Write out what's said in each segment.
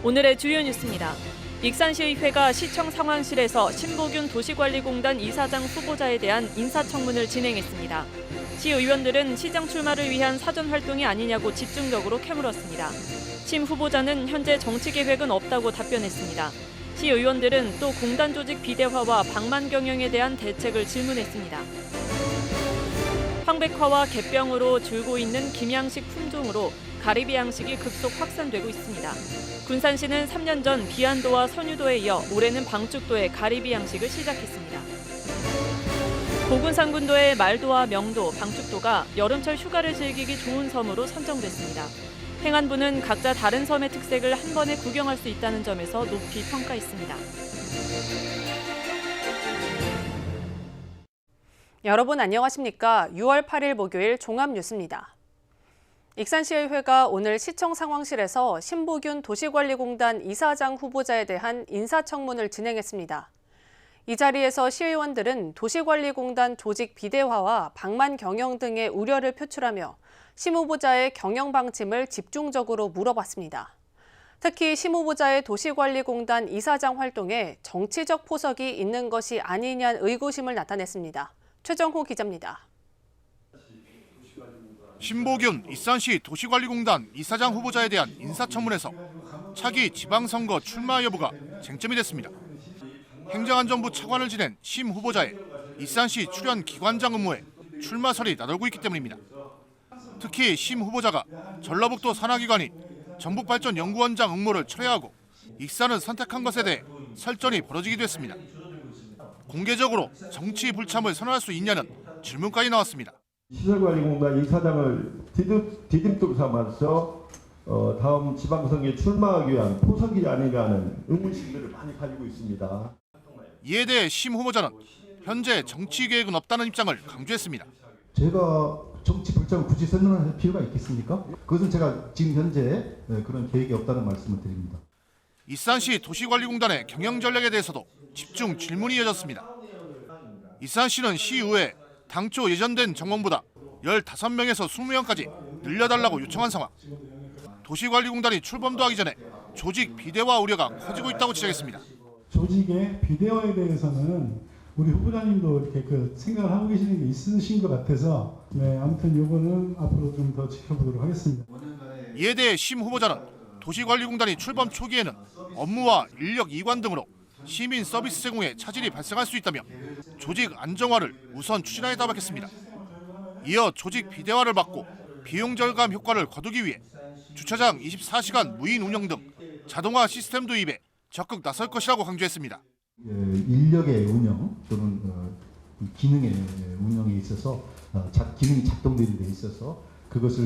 오늘의 주요 뉴스입니다. 익산시의회가 시청 상황실에서 신보균 도시관리공단 이사장 후보자에 대한 인사청문을 진행했습니다. 시의원들은 시장 출마를 위한 사전 활동이 아니냐고 집중적으로 캐물었습니다. 심 후보자는 현재 정치 계획은 없다고 답변했습니다. 시의원들은 또 공단 조직 비대화와 방만 경영에 대한 대책을 질문했습니다. 황백화와 갯병으로 줄고 있는 김양식 품종으로 가리비 양식이 급속 확산되고 있습니다. 군산시는 3년 전 비안도와 선유도에 이어 올해는 방축도에 가리비 양식을 시작했습니다. 고군산군도의 말도와 명도, 방축도가 여름철 휴가를 즐기기 좋은 섬으로 선정됐습니다. 행안부는 각자 다른 섬의 특색을 한 번에 구경할 수 있다는 점에서 높이 평가했습니다. 여러분 안녕하십니까? 6월 8일 목요일 종합뉴스입니다. 익산시의회가 오늘 시청 상황실에서 신보균 도시관리공단 이사장 후보자에 대한 인사청문을 진행했습니다. 이 자리에서 시의원들은 도시관리공단 조직 비대화와 방만 경영 등의 우려를 표출하며 심 후보자의 경영 방침을 집중적으로 물어봤습니다. 특히 심 후보자의 도시관리공단 이사장 활동에 정치적 포석이 있는 것이 아니냐는 의구심을 나타냈습니다. 최정호 기자입니다. 신보균 익산시 도시관리공단 이사장 후보자에 대한 인사청문에서 차기 지방선거 출마 여부가 쟁점이 됐습니다. 행정안전부 차관을 지낸 심 후보자의 익산시 출연 기관장 업무에 출마설이 나돌고 있기 때문입니다. 특히 심 후보자가 전라북도 산하기관인 전북발전연구원장 응모를 철회하고 익산을 선택한 것에 대해 설전이 벌어지기도 했습니다. 공개적으로 정치 불참을 선언할 수 있냐는 질문까지 나왔습니다. 시설관리공단 이사장을 디딤돌 삼아서 다음 지방선거에 출마하기 위한 포석이 아닌가 하는 의문심들을 많이 가지고 있습니다. 이에 대해 심 후보자는 현재 정치 계획은 없다는 입장을 강조했습니다. 제가 정치 불참을 굳이 선언할 필요가 있겠습니까? 그것은 제가 지금 현재 그런 계획이 없다는 말씀을 드립니다. 익산시 도시관리공단의 경영 전략에 대해서도 집중 질문이 이어졌습니다. 익산시는 시의회에 당초 예정된 정원보다 15명에서 20명까지 늘려달라고 요청한 상황. 도시관리공단이 출범도 하기 전에 조직 비대화 우려가 커지고 있다고 지적했습니다. 조직의 비대화에 대해서는 우리 후보자님도 이렇게 생각을 하고 계시는 게 있으신 것 같아서 아무튼 이거는 앞으로 좀 더 지켜보도록 하겠습니다. 이에 대해 심 후보자는 도시관리공단이 출범 초기에는 업무와 인력 이관 등으로 시민 서비스 제공에 차질이 발생할 수 있다며 조직 안정화를 우선 추진하겠다고 밝혔습니다. 이어 조직 비대화를 막고 비용 절감 효과를 거두기 위해 주차장 24시간 무인 운영 등 자동화 시스템 도입에 적극 나설 것이라고 강조했습니다. 인력의 운영 또는 기능의 운영에 있어서 기능이 작동되는 데 있어서 그것을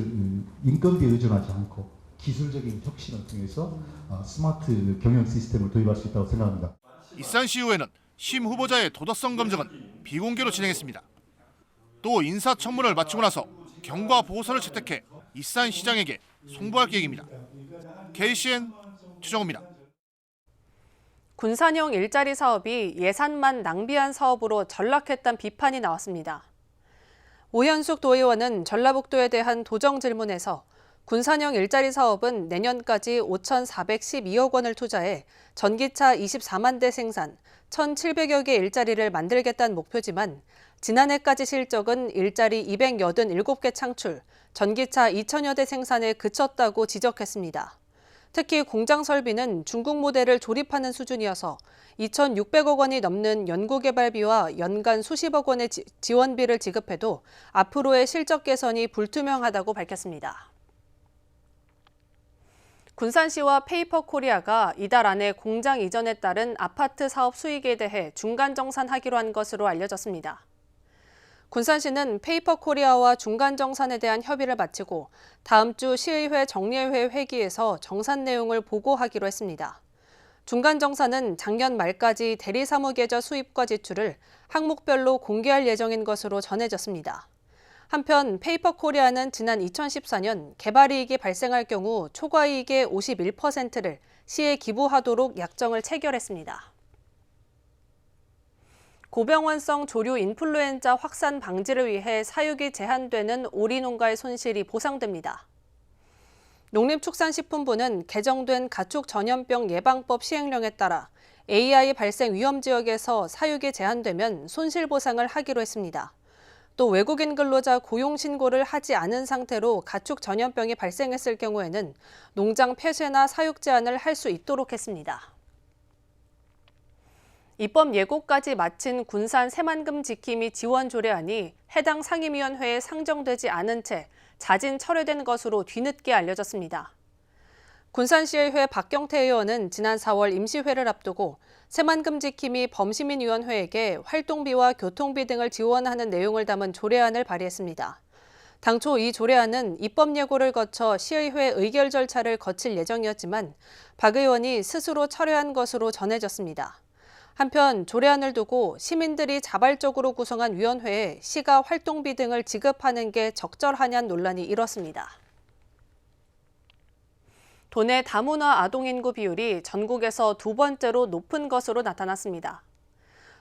인건비에 의존하지 않고 기술적인 혁신을 통해서 스마트 경영 시스템을 도입할 수 있다고 생각합니다. 익산시의회는 심 후보자의 도덕성 검증은 비공개로 진행했습니다. 또 인사청문을 마치고 나서 경과 보고서를 채택해 익산시장에게 송부할 계획입니다. KCN 최정호입니다. 군산형 일자리 사업이 예산만 낭비한 사업으로 전락했다는 비판이 나왔습니다. 오현숙 도의원은 전라북도에 대한 도정 질문에서 군산형 일자리 사업은 내년까지 5,412억 원을 투자해 전기차 24만 대 생산, 1,700여 개 일자리를 만들겠다는 목표지만 지난해까지 실적은 일자리 287개 창출, 전기차 2,000여 대 생산에 그쳤다고 지적했습니다. 특히 공장 설비는 중국 모델을 조립하는 수준이어서 2,600억 원이 넘는 연구개발비와 연간 수십억 원의 지원비를 지급해도 앞으로의 실적 개선이 불투명하다고 밝혔습니다. 군산시와 페이퍼코리아가 이달 안에 공장 이전에 따른 아파트 사업 수익에 대해 중간정산하기로 한 것으로 알려졌습니다. 군산시는 페이퍼코리아와 중간정산에 대한 협의를 마치고 다음 주 시의회 정례회 회기에서 정산 내용을 보고하기로 했습니다. 중간정산은 작년 말까지 대리사무계좌 수입과 지출을 항목별로 공개할 예정인 것으로 전해졌습니다. 한편 페이퍼코리아는 지난 2014년 개발이익이 발생할 경우 초과이익의 51%를 시에 기부하도록 약정을 체결했습니다. 고병원성 조류 인플루엔자 확산 방지를 위해 사육이 제한되는 오리 농가의 손실이 보상됩니다. 농림축산식품부는 개정된 가축 전염병 예방법 시행령에 따라 AI 발생 위험 지역에서 사육이 제한되면 손실보상을 하기로 했습니다. 또 외국인 근로자 고용 신고를 하지 않은 상태로 가축 전염병이 발생했을 경우에는 농장 폐쇄나 사육 제한을 할 수 있도록 했습니다. 입법 예고까지 마친 군산 새만금 지킴이 지원 조례안이 해당 상임위원회에 상정되지 않은 채 자진 철회된 것으로 뒤늦게 알려졌습니다. 군산시의회 박경태 의원은 지난 4월 임시회를 앞두고 새만금 지킴이 범시민위원회에게 활동비와 교통비 등을 지원하는 내용을 담은 조례안을 발의했습니다. 당초 이 조례안은 입법 예고를 거쳐 시의회 의결 절차를 거칠 예정이었지만 박 의원이 스스로 철회한 것으로 전해졌습니다. 한편 조례안을 두고 시민들이 자발적으로 구성한 위원회에 시가 활동비 등을 지급하는 게 적절하냐는 논란이 일었습니다. 도내 다문화 아동인구 비율이 전국에서 두 번째로 높은 것으로 나타났습니다.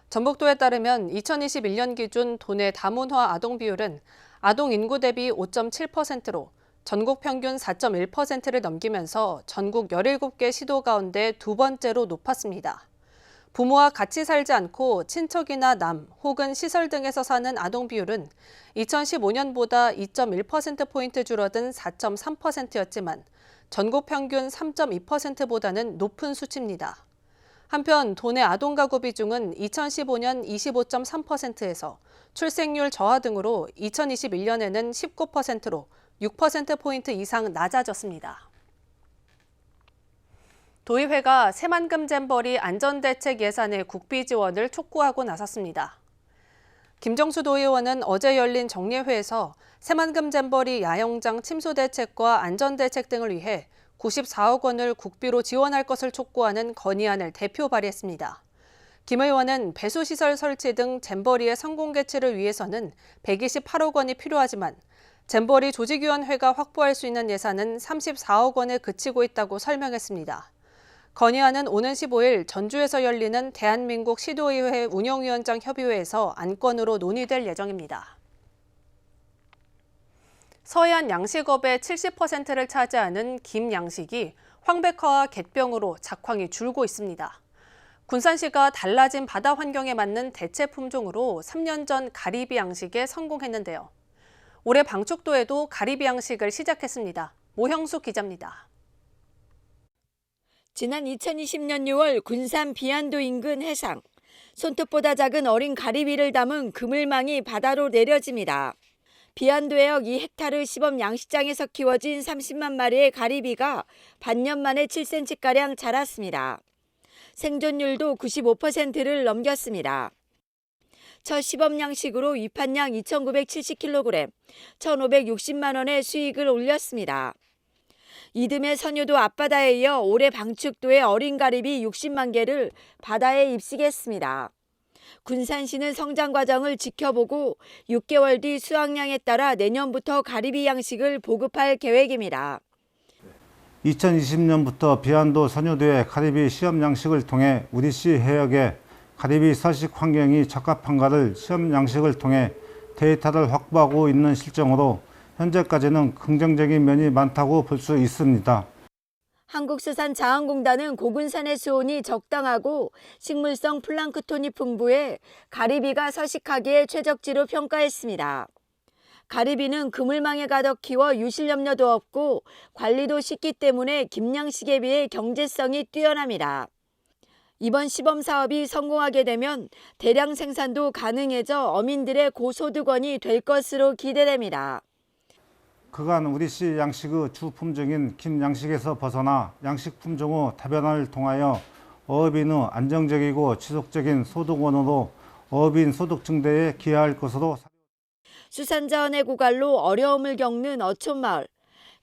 전북도에 따르면 2021년 기준 도내 다문화 아동 비율은 아동 인구 대비 5.7%로 전국 평균 4.1%를 넘기면서 전국 17개 시도 가운데 두 번째로 높았습니다. 부모와 같이 살지 않고 친척이나 남 혹은 시설 등에서 사는 아동 비율은 2015년보다 2.1%포인트 줄어든 4.3%였지만 전국 평균 3.2%보다는 높은 수치입니다. 한편 도내 아동 가구 비중은 2015년 25.3%에서 출생률 저하 등으로 2021년에는 19%로 6%포인트 이상 낮아졌습니다. 도의회가 새만금 잼버리 안전대책 예산의 국비 지원을 촉구하고 나섰습니다. 김정수 도의원은 어제 열린 정례회에서 새만금 잼버리 야영장 침수 대책과 안전대책 등을 위해 94억 원을 국비로 지원할 것을 촉구하는 건의안을 대표 발의했습니다. 김 의원은 배수시설 설치 등 잼버리의 성공 개최를 위해서는 128억 원이 필요하지만 잼버리 조직위원회가 확보할 수 있는 예산은 34억 원에 그치고 있다고 설명했습니다. 건의안은 오는 15일 전주에서 열리는 대한민국 시도의회 운영위원장 협의회에서 안건으로 논의될 예정입니다. 서해안 양식업의 70%를 차지하는 김양식이 황백화와 갯병으로 작황이 줄고 있습니다. 군산시가 달라진 바다 환경에 맞는 대체 품종으로 3년 전 가리비 양식에 성공했는데요. 올해 방축도에도 가리비 양식을 시작했습니다. 모형숙 기자입니다. 지난 2020년 6월 군산 비안도 인근 해상, 손톱보다 작은 어린 가리비를 담은 그물망이 바다로 내려집니다. 비안도해역 2헥타르 시범 양식장에서 키워진 30만 마리의 가리비가 반년 만에 7cm가량 자랐습니다. 생존율도 95%를 넘겼습니다. 첫 시범 양식으로 위판량 2,970kg, 1,560만 원의 수익을 올렸습니다. 이듬해 선유도 앞바다에 이어 올해 방축도의 어린 가리비 60만 개를 바다에 입식했습니다. 군산시는 성장 과정을 지켜보고 6개월 뒤 수확량에 따라 내년부터 가리비 양식을 보급할 계획입니다. 2020년부터 비안도 선유도의 가리비 시험 양식을 통해 우리시 해역에 가리비 서식 환경이 적합한가를 시험 양식을 통해 데이터를 확보하고 있는 실정으로 현재까지는 긍정적인 면이 많다고 볼 수 있습니다. 한국수산자원공단은 고군산의 수온이 적당하고 식물성 플랑크톤이 풍부해 가리비가 서식하기에 최적지로 평가했습니다. 가리비는 그물망에 가둬 키워 유실 염려도 없고 관리도 쉽기 때문에 김양식에 비해 경제성이 뛰어납니다. 이번 시범 사업이 성공하게 되면 대량 생산도 가능해져 어민들의 고소득원이 될 것으로 기대됩니다. 그간 우리시 양식의 주 품종인 김양식에서 벗어나 양식 품종의 다변화를 통하여 어업인의 안정적이고 지속적인 소득원으로 어업인 소득 증대에 기여할 것으로. 수산자원의 고갈로 어려움을 겪는 어촌마을.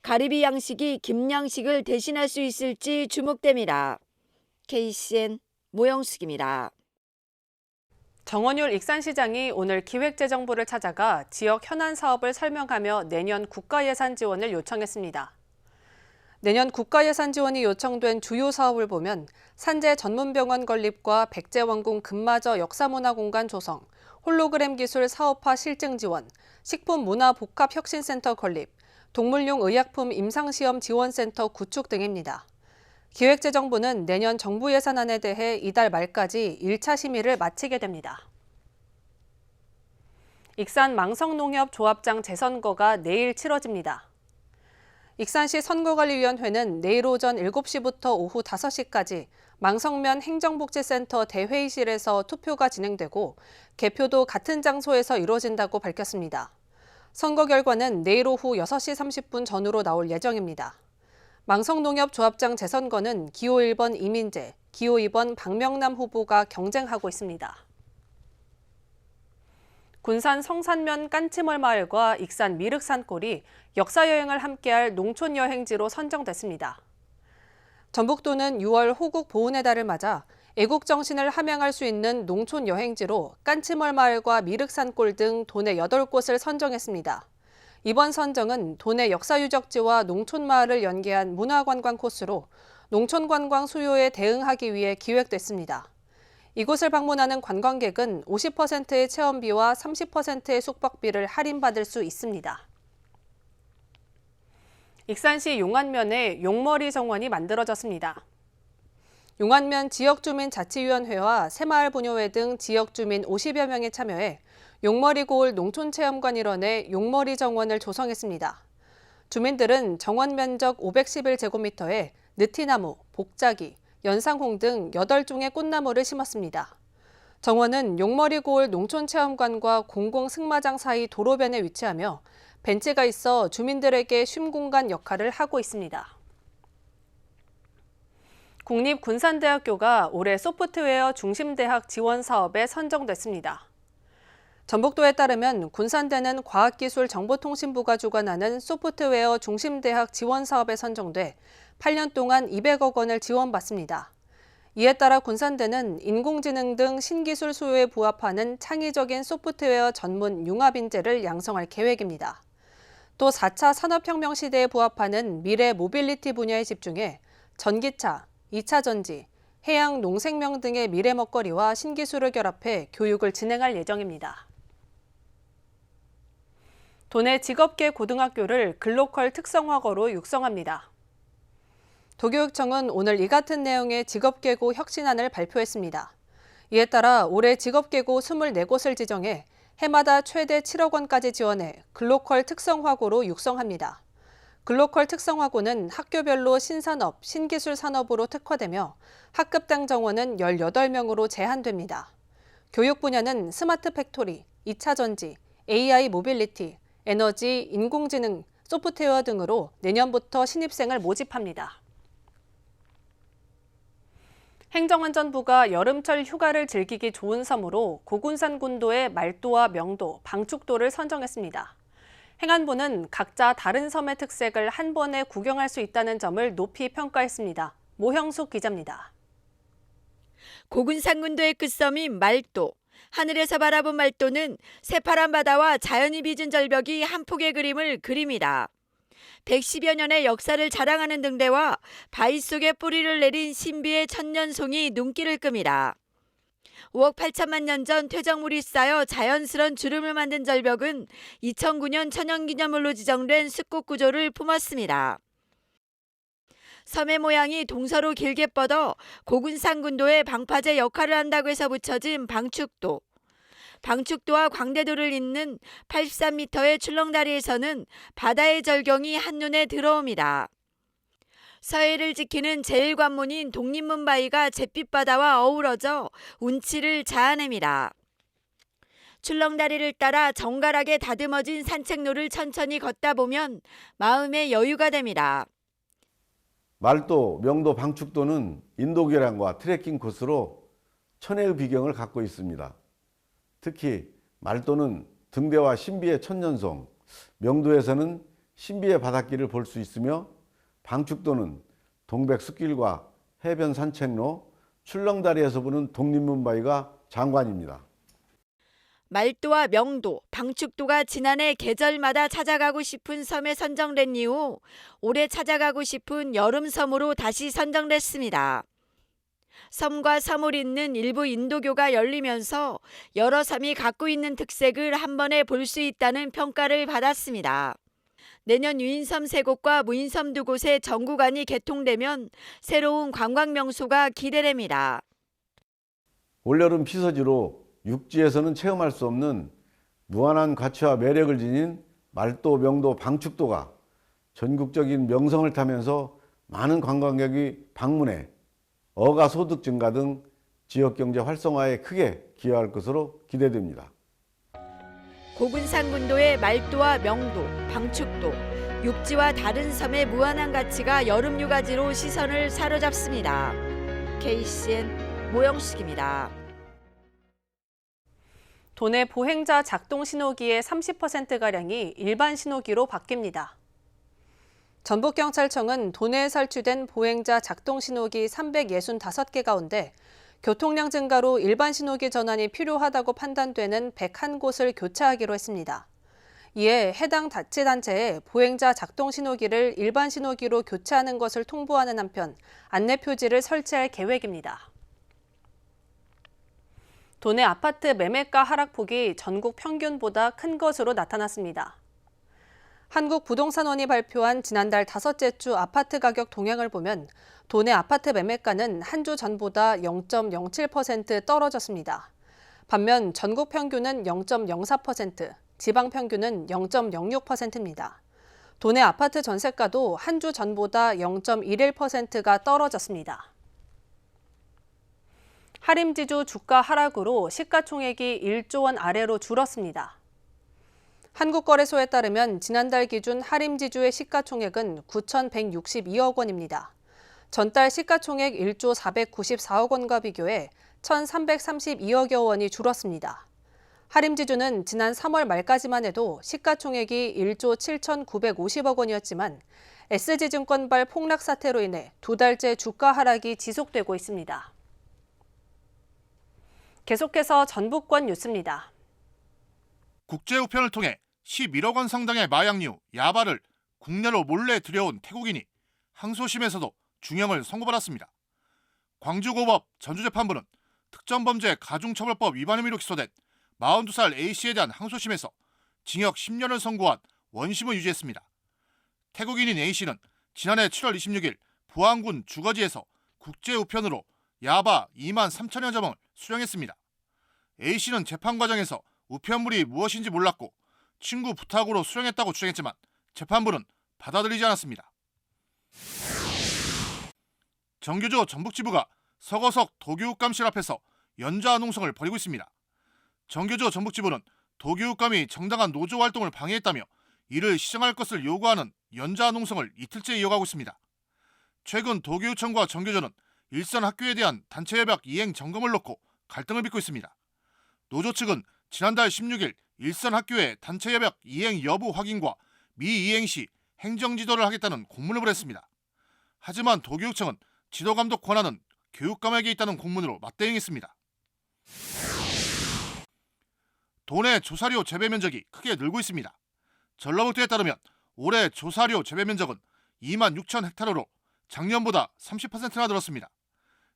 가리비 양식이 김양식을 대신할 수 있을지 주목됩니다. KCN 모영숙입니다. 정원율 익산시장이 오늘 기획재정부를 찾아가 지역 현안 사업을 설명하며 내년 국가예산 지원을 요청했습니다. 내년 국가예산 지원이 요청된 주요 사업을 보면 산재 전문병원 건립과 백제원궁 금마저 역사문화공간 조성, 홀로그램 기술 사업화 실증 지원, 식품문화복합혁신센터 건립, 동물용 의약품 임상시험 지원센터 구축 등입니다. 기획재정부는 내년 정부 예산안에 대해 이달 말까지 1차 심의를 마치게 됩니다. 익산 망성농협 조합장 재선거가 내일 치러집니다. 익산시 선거관리위원회는 내일 오전 7시부터 오후 5시까지 망성면 행정복지센터 대회의실에서 투표가 진행되고 개표도 같은 장소에서 이루어진다고 밝혔습니다. 선거 결과는 내일 오후 6시 30분 전후로 나올 예정입니다. 망성농협 조합장 재선거는 기호 1번 이민재, 기호 2번 박명남 후보가 경쟁하고 있습니다. 군산 성산면 깐치멀 마을과 익산 미륵산골이 역사여행을 함께할 농촌여행지로 선정됐습니다. 전북도는 6월 호국 보훈의 달을 맞아 애국정신을 함양할 수 있는 농촌여행지로 깐치멀 마을과 미륵산골 등 도내 8곳을 선정했습니다. 이번 선정은 도내 역사유적지와 농촌마을을 연계한 문화관광 코스로 농촌관광 수요에 대응하기 위해 기획됐습니다. 이곳을 방문하는 관광객은 50%의 체험비와 30%의 숙박비를 할인받을 수 있습니다. 익산시 용안면에 용머리 정원이 만들어졌습니다. 용안면 지역주민자치위원회와 새마을분여회 등 지역주민 50여 명이 참여해 용머리 고을 농촌체험관 일원에 용머리 정원을 조성했습니다. 주민들은 정원 면적 511제곱미터에 느티나무, 복자기, 연상홍 등 8종의 꽃나무를 심었습니다. 정원은 용머리 고을 농촌체험관과 공공승마장 사이 도로변에 위치하며 벤치가 있어 주민들에게 쉼 공간 역할을 하고 있습니다. 국립군산대학교가 올해 소프트웨어 중심대학 지원 사업에 선정됐습니다. 전북도에 따르면 군산대는 과학기술정보통신부가 주관하는 소프트웨어 중심대학 지원 사업에 선정돼 8년 동안 200억 원을 지원받습니다. 이에 따라 군산대는 인공지능 등 신기술 수요에 부합하는 창의적인 소프트웨어 전문 융합인재를 양성할 계획입니다. 또 4차 산업혁명 시대에 부합하는 미래 모빌리티 분야에 집중해 전기차, 2차 전지, 해양 농생명 등의 미래 먹거리와 신기술을 결합해 교육을 진행할 예정입니다. 도내 직업계 고등학교를 글로컬 특성화고로 육성합니다. 도교육청은 오늘 이 같은 내용의 직업계고 혁신안을 발표했습니다. 이에 따라 올해 직업계고 24곳을 지정해 해마다 최대 7억 원까지 지원해 글로컬 특성화고로 육성합니다. 글로컬 특성화고는 학교별로 신산업, 신기술 산업으로 특화되며 학급당 정원은 18명으로 제한됩니다. 교육 분야는 스마트 팩토리, 2차 전지, AI 모빌리티, 에너지, 인공지능, 소프트웨어 등으로 내년부터 신입생을 모집합니다. 행정안전부가 여름철 휴가를 즐기기 좋은 섬으로 고군산 군도의 말도와 명도, 방축도를 선정했습니다. 행안부는 각자 다른 섬의 특색을 한 번에 구경할 수 있다는 점을 높이 평가했습니다. 모형숙 기자입니다. 고군산 군도의 끝섬인 말도. 하늘에서 바라본 말도는 새파란 바다와 자연이 빚은 절벽이 한 폭의 그림을 그립니다. 110여 년의 역사를 자랑하는 등대와 바위 속에 뿌리를 내린 신비의 천년송이 눈길을 끕니다. 5억 8천만 년 전 퇴적물이 쌓여 자연스런 주름을 만든 절벽은 2009년 천연기념물로 지정된 숲곡 구조를 품었습니다. 섬의 모양이 동서로 길게 뻗어 고군산 군도의 방파제 역할을 한다고 해서 붙여진 방축도. 방축도와 광대도를 잇는 83m의 출렁다리에서는 바다의 절경이 한눈에 들어옵니다. 서해를 지키는 제1관문인 독립문 바위가 잿빛 바다와 어우러져 운치를 자아냅니다. 출렁다리를 따라 정갈하게 다듬어진 산책로를 천천히 걷다 보면 마음의 여유가 됩니다. 말도, 명도, 방축도는 인도교량과 트레킹 코스로 천혜의 비경을 갖고 있습니다. 특히 말도는 등대와 신비의 천년송, 명도에서는 신비의 바닷길을 볼 수 있으며 방축도는 동백 숲길과 해변 산책로, 출렁다리에서 보는 독립문 바위가 장관입니다. 말도와 명도, 방축도가 지난해 계절마다 찾아가고 싶은 섬에 선정된 이후 올해 찾아가고 싶은 여름섬으로 다시 선정됐습니다. 섬과 섬을 잇는 일부 인도교가 열리면서 여러 섬이 갖고 있는 특색을 한 번에 볼 수 있다는 평가를 받았습니다. 내년 유인섬 3곳과 무인섬 2곳의 정구간이 개통되면 새로운 관광 명소가 기대됩니다. 올여름 피서지로 육지에서는 체험할 수 없는 무한한 가치와 매력을 지닌 말도, 명도, 방축도가 전국적인 명성을 타면서 많은 관광객이 방문해 어가 소득 증가 등 지역경제 활성화에 크게 기여할 것으로 기대됩니다. 고군산군도의 말도와 명도, 방축도, 육지와 다른 섬의 무한한 가치가 여름 휴가지로 시선을 사로잡습니다. KCN 모영식입니다. 도내 보행자 작동 신호기의 30%가량이 일반 신호기로 바뀝니다. 전북경찰청은 도내에 설치된 보행자 작동 신호기 365개 가운데 교통량 증가로 일반 신호기 전환이 필요하다고 판단되는 101곳을 교체하기로 했습니다. 이에 해당 자치단체에 보행자 작동 신호기를 일반 신호기로 교체하는 것을 통보하는 한편 안내 표지를 설치할 계획입니다. 도내 아파트 매매가 하락폭이 전국 평균보다 큰 것으로 나타났습니다. 한국부동산원이 발표한 지난달 5째 주 아파트 가격 동향을 보면 도내 아파트 매매가는 한 주 전보다 0.07% 떨어졌습니다. 반면 전국 평균은 0.04%, 지방 평균은 0.06%입니다. 도내 아파트 전세가도 한 주 전보다 0.11%가 떨어졌습니다. 하림지주 주가 하락으로 시가총액이 1조 원 아래로 줄었습니다. 한국거래소에 따르면 지난달 기준 하림지주의 시가총액은 9,162억 원입니다. 전달 시가총액 1조 494억 원과 비교해 1,332억여 원이 줄었습니다. 하림지주는 지난 3월 말까지만 해도 시가총액이 1조 7,950억 원이었지만 SG증권발 폭락 사태로 인해 2달째 주가 하락이 지속되고 있습니다. 계속해서 전북권 뉴스입니다. 국제 우편을 통해 11억 원 상당의 마약류, 야바를 국내로 몰래 들여온 태국인이 항소심에서도 중형을 선고받았습니다. 광주고법 전주재판부는 특정범죄 가중처벌법 위반 혐의로 기소된 42살 A씨에 대한 항소심에서 징역 10년을 선고한 원심을 유지했습니다. 태국인인 A씨는 지난해 7월 26일 부안군 주거지에서 국제 우편으로 야바 2만 3천여 점을 수령했습니다. A씨는 재판 과정에서 우편물이 무엇인지 몰랐고 친구 부탁으로 수령했다고 주장했지만 재판부는 받아들이지 않았습니다. 정교조 전북지부가 서거석 도교육감실 앞에서 연좌 농성을 벌이고 있습니다. 정교조 전북지부는 도교육감이 정당한 노조 활동을 방해했다며 이를 시정할 것을 요구하는 연좌 농성을 이틀째 이어가고 있습니다. 최근 도교육청과 정교조는 일선 학교에 대한 단체 협약 이행 점검을 놓고 갈등을 빚고 있습니다. 노조 측은 지난달 16일 일선 학교의 단체 협약 이행 여부 확인과 미이행 시 행정지도를 하겠다는 공문을 보냈습니다. 하지만 도교육청은 지도감독 권한은 교육감에게 있다는 공문으로 맞대응했습니다. 도내 조사료 재배 면적이 크게 늘고 있습니다. 전라북도에 따르면 올해 조사료 재배 면적은 2만 6천 헥타르로 작년보다 30%나 늘었습니다.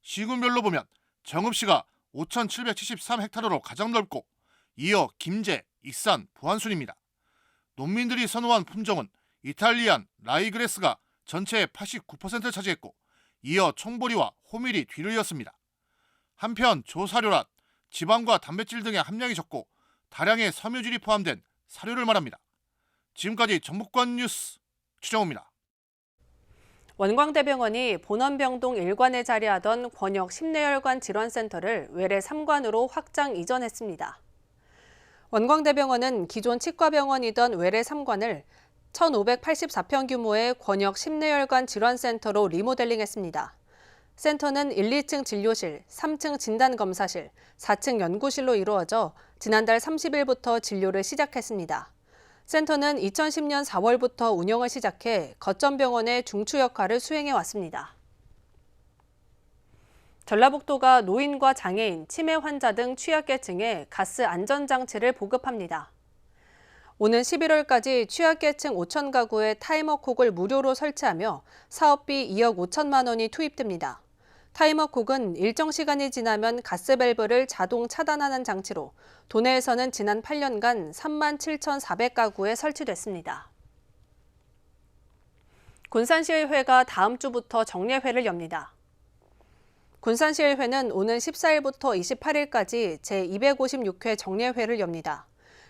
시군별로 보면 정읍시가 5,773헥타르로 가장 넓고 이어 김제, 익산, 부안순입니다. 농민들이 선호한 품종은 이탈리안 라이그레스가 전체의 89%를 차지했고 이어 총보리와 호밀이 뒤를 이었습니다. 한편 조사료란 지방과 단백질 등의 함량이 적고 다량의 섬유질이 포함된 사료를 말합니다. 지금까지 전북권 뉴스 추정호입니다. 원광대병원이 본원병동 1관에 자리하던 권역 심내혈관 질환센터를 외래 3관으로 확장 이전했습니다. 원광대병원은 기존 치과병원이던 외래 3관을 1,584평 규모의 권역 심내혈관 질환센터로 리모델링했습니다. 센터는 1, 2층 진료실, 3층 진단검사실, 4층 연구실로 이루어져 지난달 30일부터 진료를 시작했습니다. 센터는 2010년 4월부터 운영을 시작해 거점병원의 중추 역할을 수행해 왔습니다. 전라북도가 노인과 장애인, 치매 환자 등 취약계층에 가스 안전장치를 보급합니다. 오는 11월까지 취약계층 5천 가구에 타이머콕을 무료로 설치하며 사업비 2억 5천만 원이 투입됩니다. 타이머콕은 일정 시간이 지나면 가스밸브를 자동 차단하는 장치로 도내에서는 지난 8년간 3만 7,400가구에 설치됐습니다. 군산시의회가 다음 주부터 정례회를 엽니다. 군산시의회는 오는 14일부터 28일까지 제256회 정례회를 엽니다.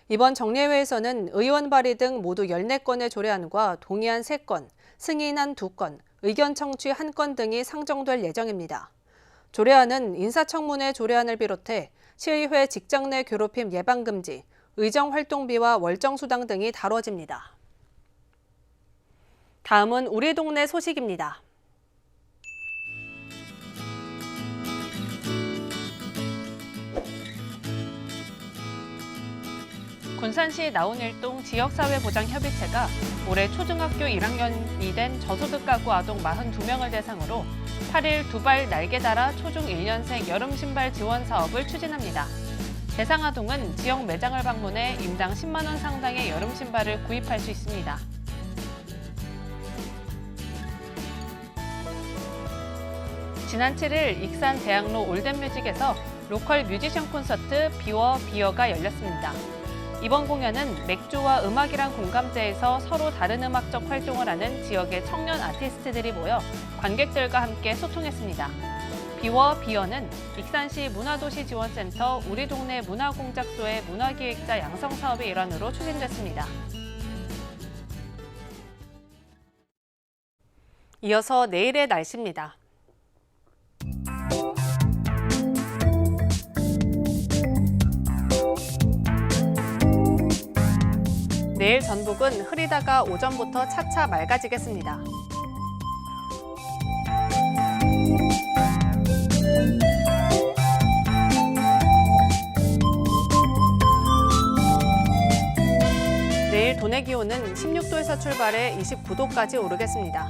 이번 정례회에서는 의원 발의 등 모두 14건의 조례안과 동의안 3건, 승인안 2건, 의견 청취 1건 등이 상정될 예정입니다. 조례안은 인사청문회 조례안을 비롯해 시의회 직장 내 괴롭힘 예방금지, 의정활동비와 월정수당 등이 다뤄집니다. 다음은 우리 동네 소식입니다. 군산시 나온일동 지역사회보장협의체가 올해 초등학교 1학년이 된 저소득 가구 아동 42명을 대상으로 8일 두발 날개 달아 초중 1년생 여름 신발 지원 사업을 추진합니다. 대상 아동은 지역 매장을 방문해 인당 10만 원 상당의 여름 신발을 구입할 수 있습니다. 지난 7일 익산 대학로 올댓뮤직에서 로컬 뮤지션 콘서트 비워 비어가 열렸습니다. 이번 공연은 맥주와 음악이란 공감대에서 서로 다른 음악적 활동을 하는 지역의 청년 아티스트들이 모여 관객들과 함께 소통했습니다. 비워 비어는 익산시 문화도시지원센터 우리 동네 문화공작소의 문화기획자 양성 사업의 일환으로 추진됐습니다. 이어서 내일의 날씨입니다. 내일 전북은 흐리다가 오전부터 차차 맑아지겠습니다. 내일 도내 기온은 16도에서 출발해 29도까지 오르겠습니다.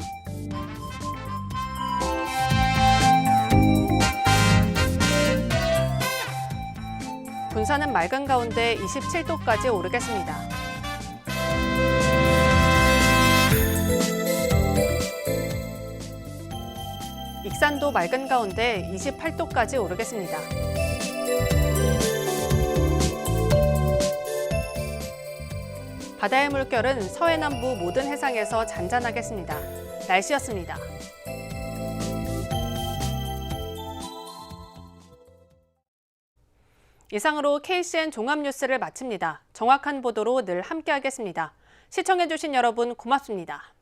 군산은 맑은 가운데 27도까지 오르겠습니다. 익산도 맑은 가운데 28도까지 오르겠습니다. 바다의 물결은 서해남부 모든 해상에서 잔잔하겠습니다. 날씨였습니다. 이상으로 KCN 종합뉴스를 마칩니다. 정확한 보도로 늘 함께하겠습니다. 시청해주신 여러분 고맙습니다.